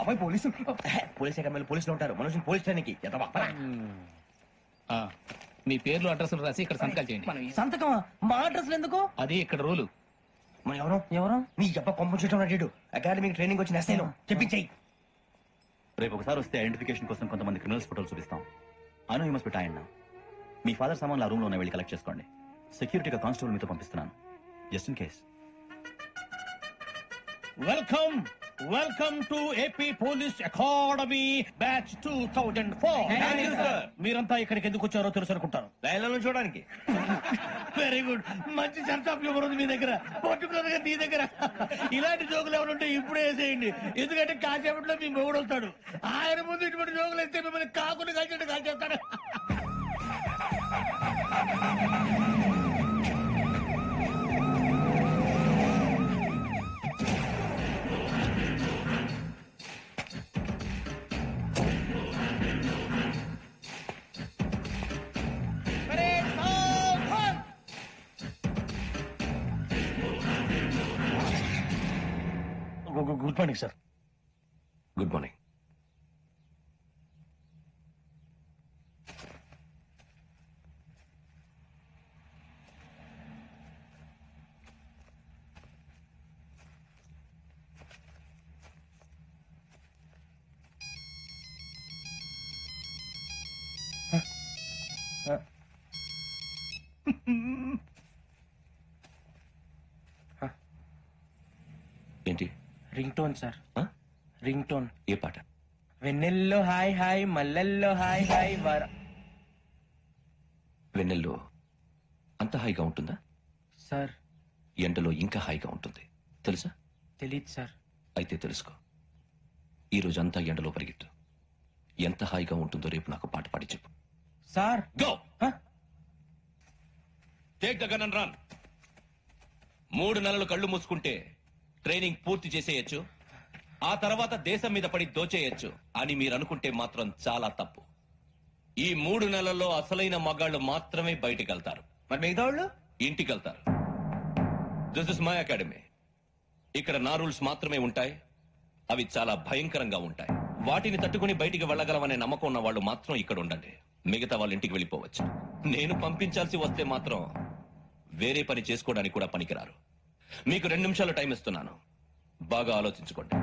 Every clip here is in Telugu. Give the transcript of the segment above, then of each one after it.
బాబాయ్ పోలీసు పోలీస్ అకాడమీలో పోలీసులు ఉంటారు. మనుషులు పోలీస్ ట్రైనింగ్ మీ పేర్లు అడ్రస్లు రాసి ఇక్కడ సంతకాలు చేయండి. సంతకమా? మా అడ్రస్లు ఎందుకు? అది ఇక్కడ రూలు. మనం ఎవరు నీ అబ్బ పంపించడం అడిగాడు. అకాడమిక్ ట్రైనింగ్ వచ్చిన ఎస్ఐలో చెప్పించాయి. రేపు ఒకసారి వస్తే ఐడెంటిఫికేషన్ కోసం కొంతమంది క్రిమినల్స్ ఫోటోలు చూపిస్తాం. Anu you must be tired now. మీ ఫాదర్ సామాన్లు ఆ రూమ్ లోనే వెళ్ళి కలెక్ట్ చేసుకోండి. సెక్యూరిటీగా కానిస్టేబుల్ మీతో పంపిస్తున్నాను, just in case. Welcome to AP police academy batch 2004. మీరంతా ఇక్కడికి ఎందుకు వచ్చారో తెలుసు అనుకుంటాను. లైన్లో చూడడానికి. Very good. మంచి సెన్స్ ఆఫ్ హ్యూమర్ ఉంది మీ దగ్గర, పర్టికులర్ గా నీ దగ్గర. ఇలాంటి జోకులు ఎవరుంటే ఇప్పుడే వేసేయండి. ఎందుకంటే కాసేపట్లో మీ మొగుడు వస్తాడు. ఆయన ముందు ఇటువంటి జోకులు వేస్తే మిమ్మల్ని కాకుండా కాల్చేట్టు కాల్చేస్తాడు. Good morning sir. Good morning. ఏంటి? Ring tone sir. Ring tone. ఏ పాట? వెన్నెల్లో హాయ్ హాయ్, మల్లెల్లో హాయ్ హాయ్ వర. వెన్నెల్లో అంత హాయిగా ఉంటుందా సార్? ఎండలో ఇంకా హాయిగా ఉంటుంది తెలుసా? తెలీదు సార్. అయితే తెలుసుకో. ఈ రోజు అంతా ఎండలో పరిగెత్తు. ఎంత హాయిగా ఉంటుందో రేపు నాకు పాట పాడి చెప్పు. Sir go. Take the gun and run. 3 నెలలు కళ్ళు మూసుకుంటే ట్రైనింగ్ పూర్తి చేసేయచ్చు, ఆ తర్వాత దేశం మీద పడి దోచేయచ్చు అని మీరు అనుకుంటే మాత్రం చాలా తప్పు. ఈ 3 నెలల్లో అసలైన మగాళ్ళు మాత్రమే బయటికి వెళ్తారు. మరి మిగతా వాళ్ళు ఇంటికి వెళ్తారు. This is my academy. ఇక్కడ నా రూల్స్ మాత్రమే ఉంటాయి. అవి చాలా భయంకరంగా ఉంటాయి. వాటిని తట్టుకుని బయటికి వెళ్ళగలమనే నమ్మకం ఉన్న వాళ్ళు మాత్రం ఇక్కడ ఉండండి. మిగతా వాళ్ళు ఇంటికి వెళ్ళిపోవచ్చు. నేను పంపించాల్సి వస్తే మాత్రం వేరే పని చేసుకోవడానికి కూడా పనికిరారు. మీకు 2 నిమిషాలు టైం ఇస్తున్నాను, బాగా ఆలోచించుకోండి.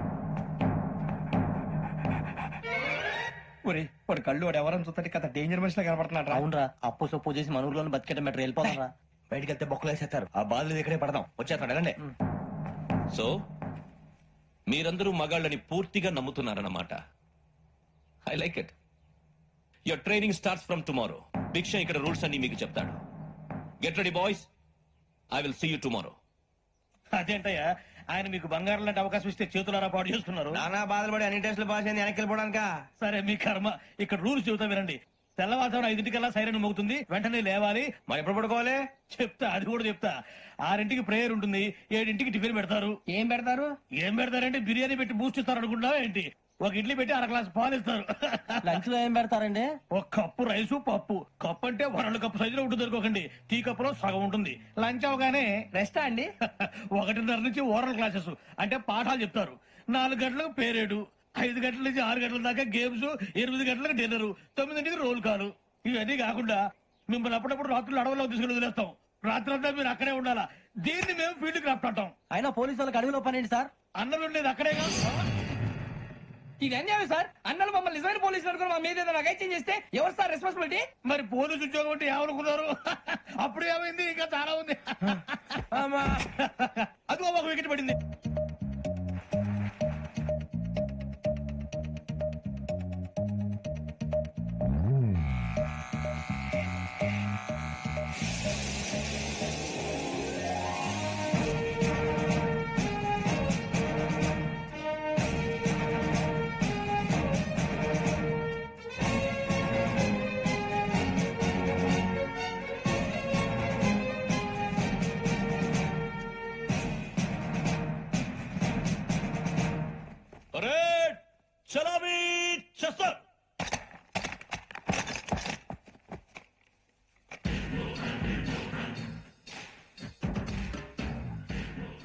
వాడు కళ్ళు వాడు ఎవరైనా చూస్తే కదా డేంజర్ మనిషిలో కనపడుతున్నాడు. అవునరా, అప్పు సొప్పు చేసి మన ఊర్లో బతికేట మెట్రో వెళ్ళిపోతారా. బయటికి వెళ్తే బొక్కలు వేసేస్తారు. ఆ బాధలు ఇక్కడే పడదాం. వచ్చేస్తాడు వెళ్ళండి. సో మీరందరూ మగాళ్ళని పూర్తిగా నమ్ముతున్నారన్నమాట. I like it. Your training starts from tomorrow. Bhiksha ఇక్కడ రూల్స్ అన్ని మీకు చెప్తాడు. Get ready boys. I will see you tomorrow. అదేంటయ్యా, ఆయన మీకు బంగారం లాంటి అవకాశం ఇస్తే చేతులారా పాటు చేస్తున్నారు. నానా బాధలు పడి అన్ని టెస్టులు పాస్ అయింది, వెనక్కి వెళ్ళిపోవడానికా? సరే మీ కర్మ. ఇక్కడ రూల్స్ చెబుతా వినండి. తెల్లవారుజామున 5 సైరన్ మోగుతుంది, వెంటనే లేవాలి. మరి ఎప్పుడు పడుకోవాలి? చెప్తా, అది కూడా చెప్తా. 6 ప్రేయర్ ఉంటుంది, 7 టిఫిన్ పెడతారు. ఏం పెడతారు? ఏం పెడతారంటే బిర్యానీ పెట్టి బూస్ట్ ఇస్తారు అనుకుంటున్నావా ఏంటి? ఒక ఇడ్లీ పెట్టి 1 గ్లాస్ పాలు ఇస్తారు. లంచ్ లో ఏం పెడతారండి? ఒక కప్పు రైసు పప్పు. కప్పు అంటే 2 కప్పు సైజులో ఉంటుంది అనుకోకండి. టీ కప్పులో సగం ఉంటుంది. లంచ్ అవగానే రెస్టా అండి? 1:30 నుంచి ఓరల్ క్లాసెస్ అంటే పాఠాలు చెప్తారు. 4 గంటలకు పేరేడు, 5 గంటల నుంచి 6 గంటల దాకా గేమ్స్, 8 గంటలకు డిన్నర్, 9ంటికి రోల్ కాలు. ఇవన్నీ కాకుండా మిమ్మల్ని అప్పుడప్పుడు రాత్రులు అడవుల్లో తీసుకుని వదిలేస్తాం. రాత్రి అంతా మీరు అక్కడే ఉండాలా. దీన్ని మేము ఫీల్డ్ క్రాఫ్ట్ అంటాం. అయినా పోలీసు వాళ్ళకి అడవిలో పని ఏంటి సార్? అన్నలు ఉండేది అక్కడేగా. ఇది అన్యాయం సార్. అన్నలు మమ్మల్ని నిజమైన పోలీసులు అనుకుని మా మీద ఏదైనా నగైత్యం చేస్తే ఎవరు సార్ రెస్పాన్సిబిలిటీ? మరి పోలీసు ఉద్యోగం అంటే ఏమనుకున్నారు? అప్పుడు ఏమైంది? ఇంకా చాలా ఉంది. అది ఒక వికెట్ పడింది.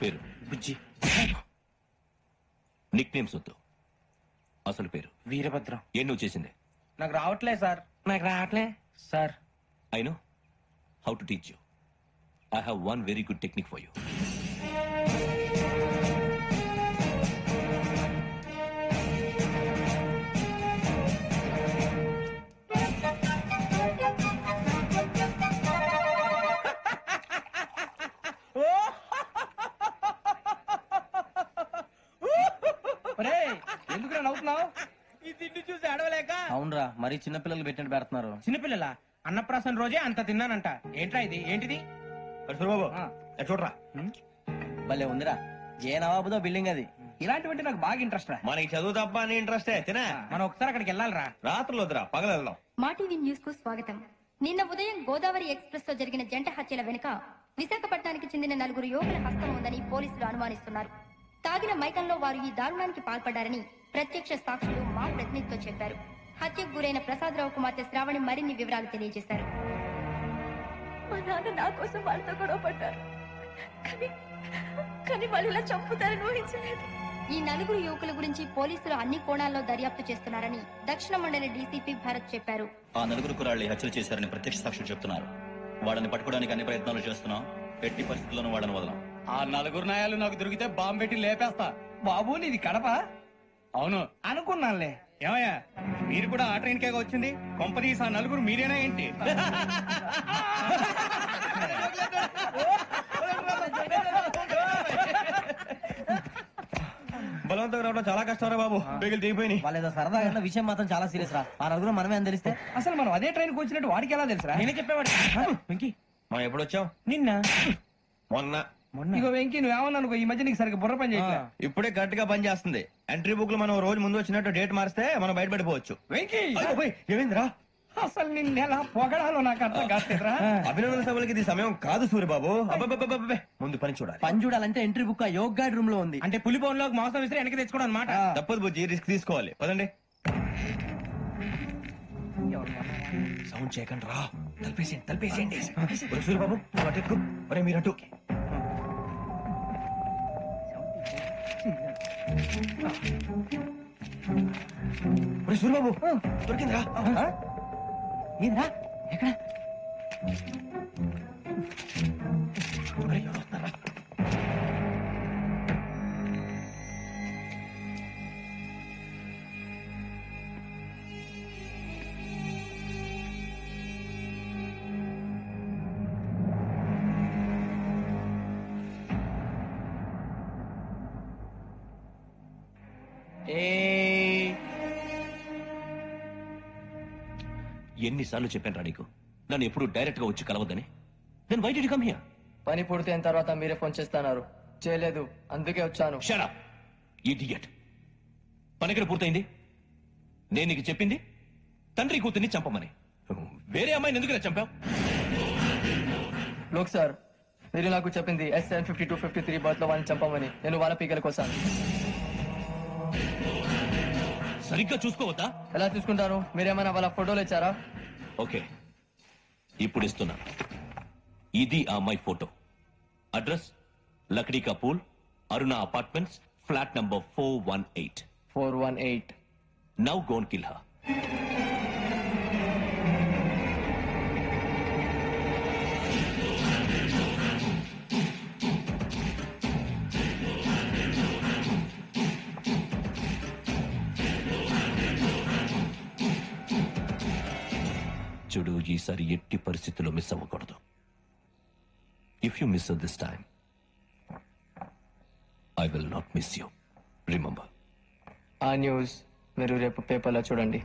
పేరు బుజ్జి. నిక్ నేమ్స్ వద్దు. అసలు పేరు వీరభద్రం. ఏం నువ్వు చేసింది? నాకు రావట్లే సార్. నాకు రావట్లే sir. I know how to teach you. I have one very good technique for you. ఎందుకు నవ్వుతున్నావు? ఈ తిండి చూసి అడవలేక. అవునరా, మరీ చిన్నపిల్లలు పెట్టినట్టు పెడుతున్నారు. చిన్నపిల్లల అన్నప్రాసన రోజే అంత తిన్నానంట. ఏంట్రా ఇది? ఏంటిది? బాబు చూడరా, భలే ఉందిరా. ఏ నవాబుదో బిల్డింగ్ అది. ఇలాంటివంటే నాకు బాగా ఇంట్రెస్ట్ రా. మనకి చదువు తప్ప అని ఇంట్రెస్టే తినా. మనం ఒకసారి అక్కడికి వెళ్ళాలిరా. రాత్రులు వద్దురా, పగలు వెళ్దాం. మా టీవీ న్యూస్ కు స్వాగతం. నిన్న ఉదయం గోదావరి ఎక్స్ప్రెస్ లో జరిగిన జంట హత్యల వెనుక విశాఖపట్నానికి చెందిన 4 యువకుల హస్తం ఉందని పోలీసులు అనుమానిస్తున్నారు. తాగిన మైకంలో వారు ఈ దారుణానికి పాల్పడ్డారని ప్రత్యక్ష సాక్షులు మా ప్రతినిధితో చెప్పారు. హత్యకు గురైన ప్రసాదరావు కుమార్తె శ్రావణి మరిన్ని వివరాలు తెలియజేశారు. మా నాన్న నా కోసం వాళ్ళతో గొడవ పడ్డారు, కానీ వాళ్ళు ఇలా చంపుతారని ఊహించలేదు. ఈ 4 యువకుల గురించి పోలీసులు అన్ని కోణాల్లో దర్యాప్తు చేస్తున్నారని దక్షిణ మండలి డీసీపీ భరత్ చెప్పారు. ఆ 4 కురాళ్ళు హత్యలు చేశారని ప్రత్యక్ష సాక్షులు చెప్తున్నారు. వాళ్ళని పట్టుకోవడానికి అన్ని ప్రయత్నాలు చేస్తున్నాం. ఎట్టి పరిస్థితుల్లోనూ వాళ్ళని వదలం. ఆ 4 నాయాలు నాకు దొరికితే బాంబు పెట్టి లేపేస్తా. బాబు నీది కడప? అవును అనుకున్నానులే. ఏమయ్యా, మీరు కూడా ఆ ట్రైన్ కేగా వచ్చింది? కంపెనీస్ ఆ 4 మీరేనా ఏంటి? బలవంతంగా రావడం చాలా కష్టం రా బాబు. బేగులు దిగిపోయినాయి. వాళ్ళేదో సరదాగా విషయం మాత్రం చాలా సీరియస్ రా. ఆ 4 మనమే అని తెలిస్తే అసలు మనం అదే ట్రైన్ కి వచ్చినట్టు వాడికి ఎలా తెలుసురా? నేనే చెప్పేవాడు. వెంకీ, మనం ఎప్పుడు వచ్చాం? నిన్న మొన్న. ఇగో వెంకీ నువ్వేమన్నా అనుకో, ఈ మధ్య నీకు సరిగ్గా బుర్ర పని చేయట్లే. ఇప్పుడే కరెక్ట్ గా పని చేస్తుంది. ఎంట్రీ బుక్ లో మనం రోజు ముందు వచ్చినట్టు డేట్ మారిస్తే మనం బయటపడిపోవచ్చు. వెంకీ ఏమైందిరా? అసలు నిన్న ఎలా పొగడాలో నాకు అర్థం కాదురా. అభినందన సభలకి ఇది సమయం కాదు సూర్యబాబు. అబ్బబ్బబ్బబ్బబ్బే, ముందు పని చూడాలి. పని చూడాలంటే ఎంట్రీ బుక్ ఆ యోగ్ గైడ్ రూమ్ లో ఉంది. అంటే పులి బోన్లోకి మాంసం విసిరి వెనక్కి తెచ్చుకోవడం అనమాట. తప్పదు బుజ్జి, రిస్క్ తీసుకోవాలి. పదండి. సౌండ్ చేయకండి రా. తలపేసేయండి. సూర్యబాబు నువ్వు అటు ఎక్కు. ఒరే మీరు అటు. ఒరే సూర్యబాబు దొరికిందిరా. ఏంద్రా ఎక్కడ? ఒరే, ఎవరు వస్తున్నారా? ఎన్నిసార్లు చెప్పాను రా నీకు, నన్ను ఎప్పుడు డైరెక్ట్ గా వచ్చి కలవద్దని? Then why did you come here? పని పూర్తయిన తర్వాత మీరే ఫోన్ చేస్తున్నారు. చేయలేదు, అందుకే వచ్చాను. Shut up idiot. పని ఎక్కడ పూర్తయింది? నేను నీకు చెప్పింది తండ్రి కూతుర్ని చంపమని. వేరే అమ్మాయిని ఎందుకు చంపావు? లోక్ సార్, మీరు నాకు చెప్పింది SN 5253 బర్త్ లో వాళ్ళని చంపమని. నేను వాళ్ళ పీకల కోసం. సరిగ్గా చూసుకోవద్దా? ఎలా చూసుకుంటారు? మీరేమైనా వాళ్ళ ఫోటోలు ఇచ్చారా? ఓకే, ఇప్పుడు ఇస్తున్నా. ఇది ఆ అమ్మాయి ఫోటో. అడ్రస్ లక్డీ కా pool, Aruna apartments, flat number 418. 418. Now go and kill her. చూడు, ఈసారి ఎట్టి పరిస్థితుల్లో మిస్ అవ్వకూడదు. If you miss this time, I will not miss you. Remember. ఆ న్యూస్ మీరు రేపు పేపర్లో చూడండి.